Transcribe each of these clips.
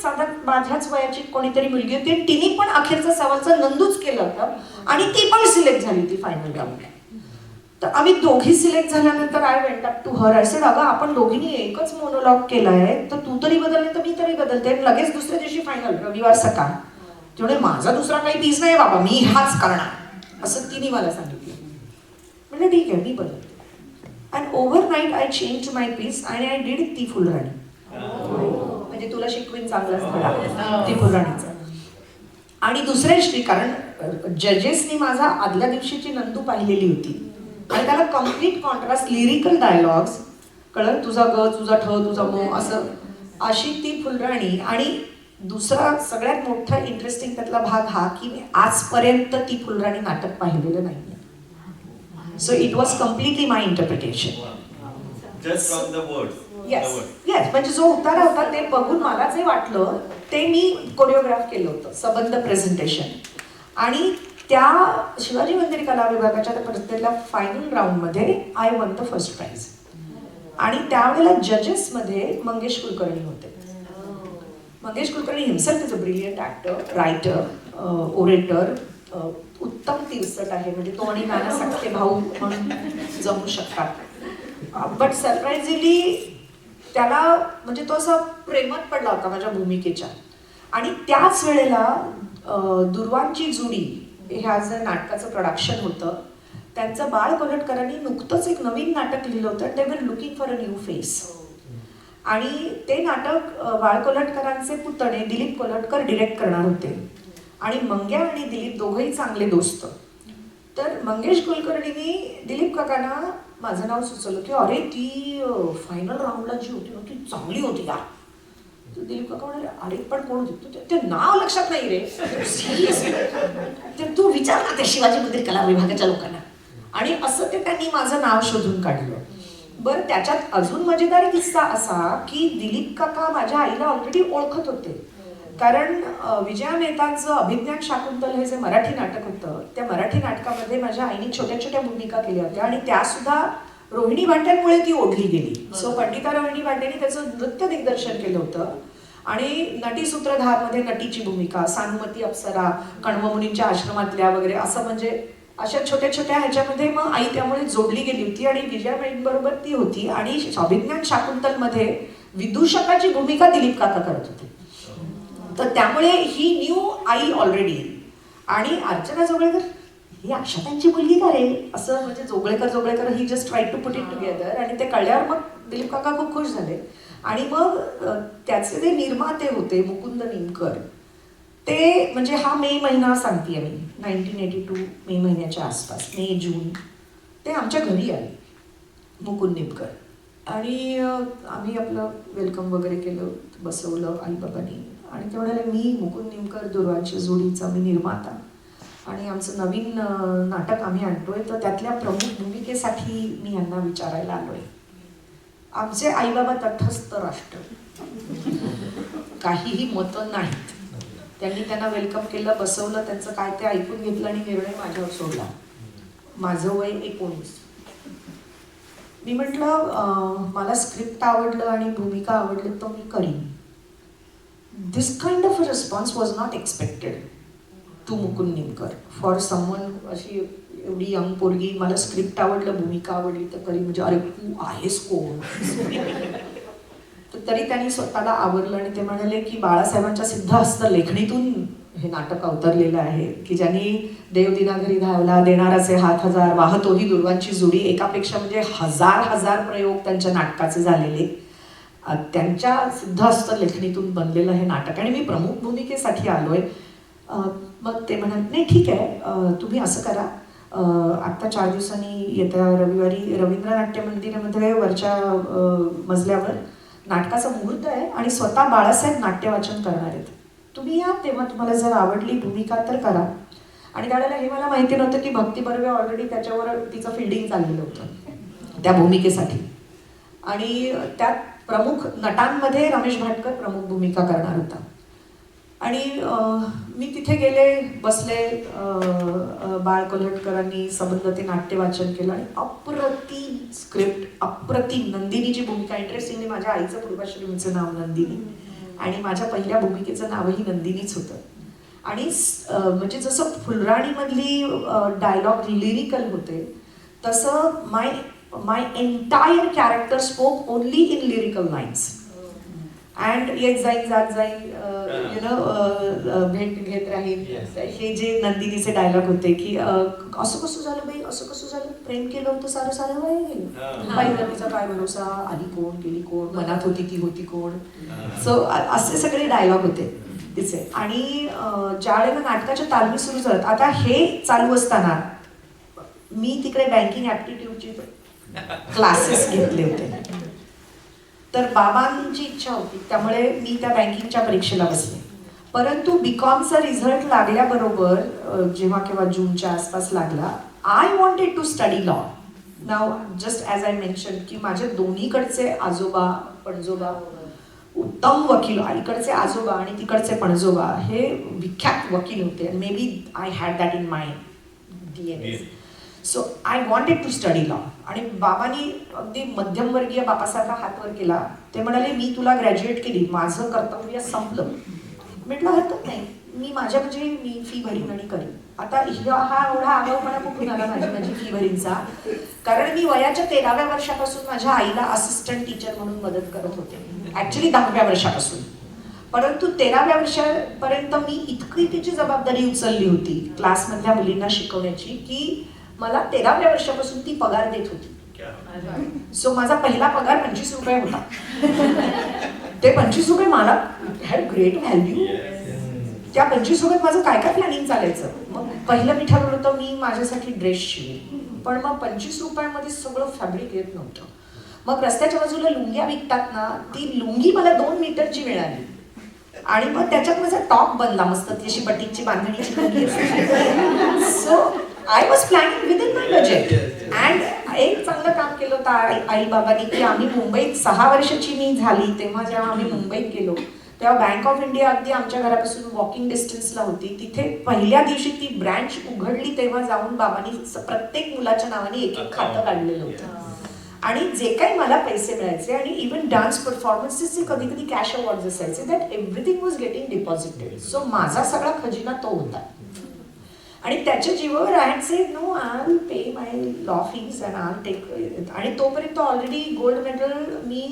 साधारण माझ्याच वयाची कोणीतरी मुलगी होती आणि तिने पण अखेरचा सवालचं नंदूच केलं होतं आणि ती पण सिलेक्ट झाली होती फायनल राऊंडला. तर आम्ही दोघी सिलेक्ट झाल्यानंतर I went up to her. असे अगं आपण दोघींनी एकच मोनोलॉग केलाय तर तू तरी बदलले तर मी तरी बदलते. लगेच दुसऱ्या दिवशी फायनल रविवार सकाळ. त्यामुळे माझा दुसरा काही पीस नाही बाबा, मी हाच करणार असं तिने मला सांगितलं. म्हणजे ठीक आहे मी बदलते. And overnight I change my piece आणि आय डीड ती फुलराणी. म्हणजे तुला शिकवीन चांगलाच धडा ती फुलराणीचा. आणि दुसऱ्या दिवशी कारण जजेसनी माझा आदल्या दिवशीची नंदू पाहिलेली होती आणि त्याला कम्प्लीट कॉन्ट्रास्ट लिरिकल डायलॉग्स कळलं, तुझा ग तुझा ठ तुझा मो असं अशी ती फुलराणी. आणि दुसरा सगळ्यात मोठा इंटरेस्टिंग त्यातला भाग हा की मी आजपर्यंत ती फुलराणी नाटक पाहिलेलं नाही. So it was completely my interpretation. Just from the words. Yes yes, म्हणजे जो उतारा होता ते बघून मला जे वाटलं ते मी कोरिओग्राफ केलं होतं सबंध प्रेझेंटेशन. आणि त्या शिवाजी मंदिर कला विभागाच्या त्या फायनल राऊंडमध्ये I won the first prize. आणि त्यावेळेला जजेसमध्ये मंगेश कुलकर्णी होते. Mangesh Kulkarni himself is a brilliant actor, writer, orator, उत्तम तिरसट आहे. म्हणजे तो आणि नाना सख्खे भाऊ म्हणून जमू शकतात. बट सरप्राइझिंगली त्याला म्हणजे तो असा प्रेमात पडला होता माझ्या भूमिकेच्या. आणि त्याच वेळेला दुर्वांची जुडी ह्या जे नाटकाचं प्रोडक्शन होतं त्यांचं बाळ कोल्हटकरांनी नुकतंच एक नवीन नाटक लिहिलं होतं. They were looking for a new face. आणि ते नाटक बाळ कोल्हटकरांचे पुतणे दिलीप कोल्हटकर डिरेक्ट करणार होते. आणि मंग्या आणि दिलीप दोघंही चांगले दोस्त. तर मंगेश कुलकर्णींनी दिलीप काकांना माझं नाव सुचवलं की अरे ती फायनल राऊंडला जी होती ना ती चांगली होती का. तर दिलीप काका म्हणाले अरे पण कोण होती ते नाव लक्षात नाही रे. तर तू विचार ना त्या शिवाजी मंदिर कला विभागाच्या लोकांना. आणि असं ते त्यांनी माझं नाव शोधून काढलं. बरं त्याच्यात अजून मजेदार किस्सा असा की दिलीप काका माझ्या आईला ऑलरेडी ओळखत होते. कारण विजया मेहतांचं अभिज्ञान शाकुंतल हे जे मराठी नाटक होतं त्या मराठी नाटकामध्ये माझ्या आईने छोट्या छोट्या भूमिका केल्या होत्या आणि त्यासुद्धा रोहिणी भाट्यांमुळे ती ओढली गेली. सो पंडिता रोहिणी भाट्यांनी त्याचं नृत्य दिग्दर्शन केलं होतं. आणि नटी सूत्रधारमध्ये नटीची भूमिका, सानुमती अप्सरा, कण्वमुनींच्या आश्रमातल्या वगैरे असं म्हणजे अशा छोट्या छोट्या ह्याच्यामध्ये मग आई त्यामुळे जोडली गेली होती. आणि विजया मेहतांबरोबर ती होती. आणि अभिज्ञान शाकुंतलमध्ये विदूषकाची भूमिका दिलीप काका करत होते. तर त्यामुळे ही न्यू आई ऑलरेडी. आणि अर्चना जोगळेकर ही अक्षतांची मुलगी का रे असं म्हणजे Joglekar he just try to put it together. आणि ते कळल्यावर मग दिलीप काका खूप खुश झाले. आणि मग त्याचे जे निर्माते होते मुकुंद निमकर ते म्हणजे हा मे महिना सांगतेय मी 1982 मे महिन्याच्या आसपास, मे जून ते आमच्या घरी आले मुकुंद निमकर. आणि आम्ही आपलं वेलकम वगैरे केलं, बसवलं आईबाबांनी. आणि ते म्हणाले मी मुकुंद निमकर दुर्वांची जोडीचा मी निर्माता आणि आमचं नवीन नाटक आम्ही आणतोय तर त्यातल्या प्रमुख भूमिकेसाठी मी यांना विचारायला आलोय. आमचे आईबाबा तटस्थ राष्ट्र, काहीही मतं नाहीत. त्यांनी त्यांना वेलकम केलं, बसवलं, त्यांचं काय ते ऐकून घेतलं आणि निर्णय माझ्यावर सोडला. माझं वय 19. मी म्हटलं मला स्क्रिप्ट आवडलं आणि भूमिका आवडली तर मी करीन. This kind of a response was not expected to Mukund Nimkar for someone. अशी एवढी यंग पोरगी, मला स्क्रिप्ट आवडलं भूमिका आवडली तर करी म्हणजे अरे तू आहेस कोण. तर तरी त्यांनी स्वतःला आवरलं आणि ते म्हणाले की बाळासाहेबांच्या सिद्धहस्त लेखणीतून हे नाटक अवतरलेलं आहे की ज्यांनी देव दिना घरी धावला, देणाराचे हात हजार, वाहतोही दुर्वांची जुडी, एकापेक्षा म्हणजे हजार प्रयोग त्यांच्या नाटकाचे झालेले. त्यांच्या सिद्धहस्त लेखणीतून बनलेलं हे नाटक आणि मी प्रमुख भूमिकेसाठी आलोय. मग ते म्हणाले नाही ठीक आहे तुम्ही असं करा, आत्ता 4 दिवसांनी येत्या रविवारी रवींद्र नाट्य मंदिरामध्ये वरच्या मजल्यावर नाटकाचा मुहूर्त आहे आणि स्वतः बाळासाहेब नाट्यवाचन करणार आहेत. तुम्ही या तेव्हा तुम्हाला जर आवडली भूमिका तर करा. आणि त्यावेळेला हे मला माहिती नव्हतं की भक्ती बर्वे ऑलरेडी त्याच्यावर तिचं फिल्डिंग चाललेलं होतं त्या भूमिकेसाठी. आणि त्यात प्रमुख नटांमध्ये रमेश भाटकर प्रमुख भूमिका करणार होता. आणि मी तिथे गेले, बसले, बाळ कोल्हटकरांनी सबंध ते नाट्य वाचन केलं आणि अप्रतिम स्क्रिप्ट, अप्रतिम. नंदिनीची भूमिका इंटरेस्टिंगली माझ्या आईचं पूर्वाश्रमीचं नाव नंदिनी आणि माझ्या पहिल्या भूमिकेचं नावही नंदिनीच होतं. आणि म्हणजे जसं फुलराणीमधली डायलॉग लिरिकल होते तसं my entire character spoke only in lyrical lines. And येत जाईन जात जाईन भेट घेत राहील, हे जे नंदिनीचे डायलॉग होते की असं कसं झालं बाई, असं कसं झालं, प्रेम केलं होतं सारं सारं वाया गेलं, बाईला तिचा काय भरोसा, आली कोण गेली कोण, मनात होती ती होती कोण. सो असे सगळे डायलॉग होते तिचे. आणि ज्यावेळेला नाटकाच्या तालमी सुरू झाल्यात, आता हे चालू असताना मी तिकडे बँकिंग ॲप्टिट्यूडचे क्लासेस घेतले होते. तर बाबांची इच्छा होती त्यामुळे मी त्या बँकिंगच्या परीक्षेला बसले. परंतु बीकॉमचा रिझल्ट लागल्याबरोबर जेव्हा केव्हा जूनच्या आसपास लागला, I wanted to study law. नाव जस्ट ॲज आय मेन्शन की माझे दोन्हीकडचे आजोबा पणजोबा उत्तम वकील, इकडचे आजोबा आणि तिकडचे पणजोबा हे विख्यात वकील होते. Maybe I had that in my DNA. So I wanted to study law. आणि बाबांनी अगदी मध्यमवर्गीय बापासारखा हात वर केला. ते म्हणाले मी तुला ग्रॅज्युएट केली, माझं कर्तव्य संपलं. म्हटलं हरकत नाही, मी माझ्या म्हणजे मी फी भरीन आणि करीन. आता हा एवढा आगाऊपणा कुठून आला माझी फी भरीनचा, कारण मी वयाच्या 13व्या वर्षापासून माझ्या आईला असिस्टंट टीचर म्हणून मदत करत होते, ॲक्च्युली 10व्या वर्षापासून. परंतु 13व्या वर्षापर्यंत मी इतकी तिची जबाबदारी उचलली होती क्लासमधल्या मुलींना शिकवण्याची की मला 13व्या वर्षापासून ती पगार देत होती. सो माझा पहिला पगार 25 रुपये होता. ते 25 रुपये मला हॅड ग्रेट व्हॅल्यू. त्या 25 रुपयात माझं काय काय प्लॅनिंग चालायचं. मग पहिलं मी ठरवलं होतं मी माझ्यासाठी ड्रेस शिवेल, पण मग 25 रुपयामध्ये सगळं फॅब्रिक येत नव्हतं. मग रस्त्याच्या बाजूला लुंग्या विकतात ना, ती लुंगी मला 2 मीटरची मिळाली आणि मग त्याच्यात माझा टॉप बनला मस्त, ती अशी बटीची बांधणीची लुंगी. So I was planning within my budget. And एक चांगलं काम केलं होतं आई बाबांनी की आम्ही मुंबईत 6 वर्षाची मी झाली तेव्हा जेव्हा आम्ही मुंबईत गेलो तेव्हा बँक ऑफ इंडिया अगदी आमच्या घरापासून वॉकिंग डिस्टन्सला होती. तिथे पहिल्या दिवशी ती ब्रँच उघडली तेव्हा जाऊन बाबांनी प्रत्येक मुलाच्या नावाने एक एक खातं काढलेलं होतं. आणि जे काही मला पैसे मिळायचे आणि इव्हन डान्स परफॉर्मन्सेसचे कधी कधी कॅश अवॉर्ड्स असायचे, that everything was getting deposited. So माझा सगळा खजिना तो होता. आणि त्याच्या जीवावर I had said no, I will pay my law fees and I take. आणि तोपर्यंत ऑलरेडी गोल्ड मेडल मी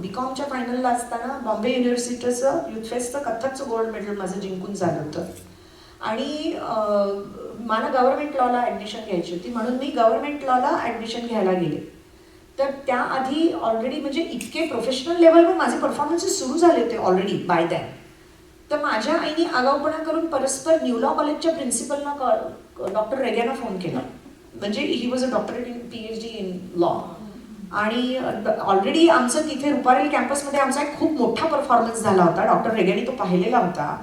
बीकॉमच्या फायनलला असताना बॉम्बे युनिव्हर्सिटीचं युथ फेस्टचं कथ्थकचं गोल्ड मेडल माझं जिंकून झालं होतं. आणि मला गव्हर्नमेंट लॉला ॲडमिशन घ्यायची होती म्हणून मी गव्हर्नमेंट लॉला ॲडमिशन घ्यायला गेले. तर त्याआधी ऑलरेडी म्हणजे इतके प्रोफेशनल लेवलवर माझे परफॉर्मन्सेस सुरू झाले होते ऑलरेडी बाय दॅन. तर माझ्या आईने आगाऊपणा करून परस्पर न्यू लॉ कॉलेजच्या प्रिन्सिपलला डॉक्टर रेग्याना फोन केला. म्हणजे he was a doctorate in PhD in law. आणि ऑलरेडी आमचं तिथे रुपारेल कॅम्पसमध्ये आमचा एक खूप मोठा परफॉर्मन्स झाला होता. डॉक्टर रेग्यानी तो पाहिलेला होता.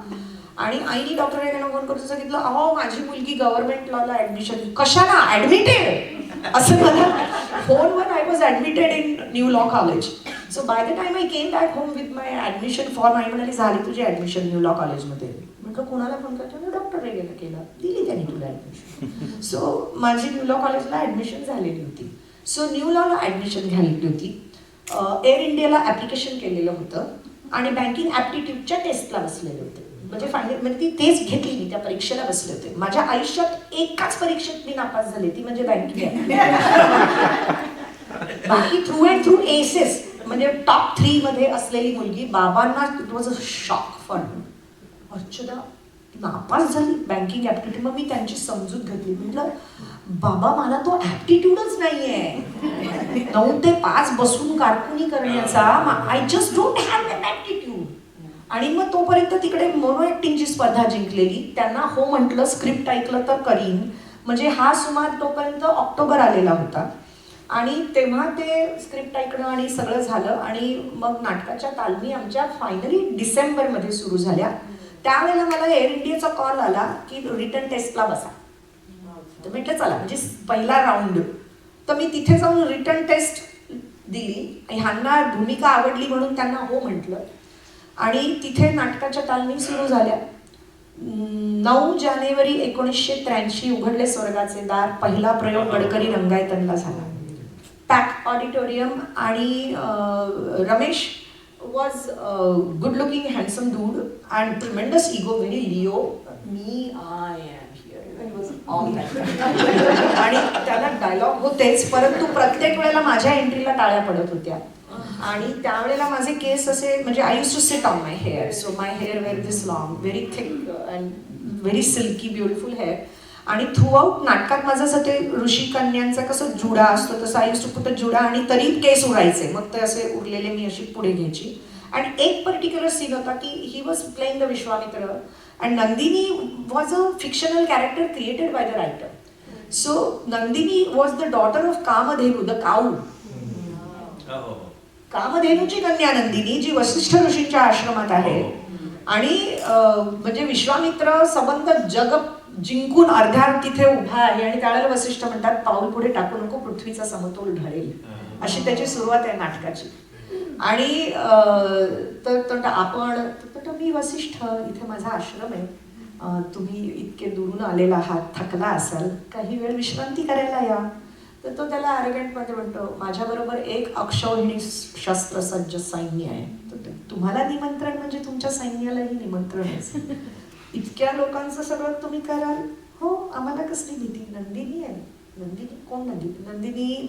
आणि आईने डॉक्टर रेग्याना फोन करून सांगितलं, अहो माझी मुलगी गव्हर्नमेंट लॉला ॲडमिशन. कशाला ॲडमिटेड असं मला फोनवर. I was admitted in new law college. So by the time I came back home with my admission form. आई म्हणाली झाली तुझी ॲडमिशन न्यू लॉ कॉलेजमध्ये. म्हटलं कोणाला फोन करतो? डॉक्टर रेगेला केला, दिली त्यांनी तुला ॲडमिशन. सो माझी न्यू लॉ कॉलेजला ॲडमिशन झालेली होती. सो न्यू लॉला ॲडमिशन घ्यायची होती. एअर इंडियाला ॲप्लिकेशन केलेलं होतं आणि बँकिंग ॲप्टिट्यूडच्या टेस्टला बसलेले होते. म्हणजे फायनल म्हणजे ती तेच घेतली, मी त्या परीक्षेला बसले होते. माझ्या आयुष्यात एकाच परीक्षेत मी नापास झाले, ती म्हणजे बँकिंग. बाकी थ्रू अँड थ्रू एसेस म्हणजे टॉप 3 मध्ये असलेली मुलगी. बाबांना it was a shock for me. अच्छा नापास झाली बँकिंग ॲप्टिट्यूड. मग मी त्यांची समजूत घातली. म्हटलं बाबा मला तो ॲप्टिट्यूडच नाहीये 9 ते 5 बसून कारकुनी करण्याचा. I just don't have that aptitude. आणि मग तोपर्यंत तिकडे मोनो ॲक्टिंगची स्पर्धा जिंकलेली. त्यांना हो म्हटलं, स्क्रिप्ट ऐकलं तर करीन. म्हणजे हा सुमार तोपर्यंत ऑक्टोबर आलेला होता. आणि तेव्हा ते स्क्रिप्ट ऐकणं आणि सगळं झालं. आणि मग नाटकाच्या तालमी आमच्या फायनली डिसेंबरमध्ये सुरू झाल्या. त्यावेळेला मला एअर इंडियाचा कॉल आला की रिटर्न टेस्टला बसा. तर म्हटलं चला म्हणजे पहिला राऊंड. तर मी तिथे जाऊन रिटर्न टेस्ट दिली. ह्यांना भूमिका आवडली म्हणून त्यांना हो म्हटलं. आणि तिथे नाटकाच्या तालमी सुरू झाल्या. 9 जानेवारी 1983 उघडले स्वर्गाचे दार. पहिला प्रयोग गडकरी रंगायतनला झाला. Pack auditorium. आणि Ramesh was a good-looking, handsome dude and tremendous ego, very Leo. Me, I am here. He was all that. आणि त्याला डायलॉग होतेच, परंतु प्रत्येक वेळेला माझ्या एंट्रीला टाळ्या पडत होत्या. आणि त्यावेळेला माझे केस असे, म्हणजे I used to sit on my hair, so my hair were this long, very thick and very silky beautiful hair. आणि थ्रू आउट नाटकात माझं असं ते ऋषी कन्यांचा कसं जुडा असतो तसं आय यूज टू पुट जुडा, आणि तरी केस उडायचे, मग ते असे उरलेले मी अशी पुढे घ्यायची. आणि एक पर्टिक्युलर सीन होता की he was playing the Vishwamitra and Nandini was a fictional character created by the writer. So Nandini was the daughter of Kamadhenu, the cow. कामधेनूची कन्या नंदिनी, जी वसिष्ठ ऋषींच्या आश्रमात आहे. आणि म्हणजे विश्वामित्र संबंध जग जिंकून अर्ध्या तिथे उभा आहे, आणि त्यावेळेला वसिष्ठ म्हणतात पाऊल पुढे टाकू नको, पृथ्वीचा समतोल ढळेल. अशी त्याची सुरुवात आहे नाटकाची. आणि तर आपण, तर मी वसिष्ठ, इथे माझा आश्रम आहे, तुम्ही इतके दुरून आलेला आहात, थकला असाल, काही वेळ विश्रांती करायला या. तर तो त्याला ॲरोगंटमध्ये म्हणतो, माझ्याबरोबर एक अक्षौहिणी शस्त्रसज्ज सैन्य आहे, तर तुम्हाला निमंत्रण म्हणजे तुमच्या सैन्यालाही निमंत्रणच. इतक्या लोकांचं सगळं तुम्ही कराल? हो, आम्हाला कसली भीती. नंदिनी आहे. नंदिनी कोण? नंदिनी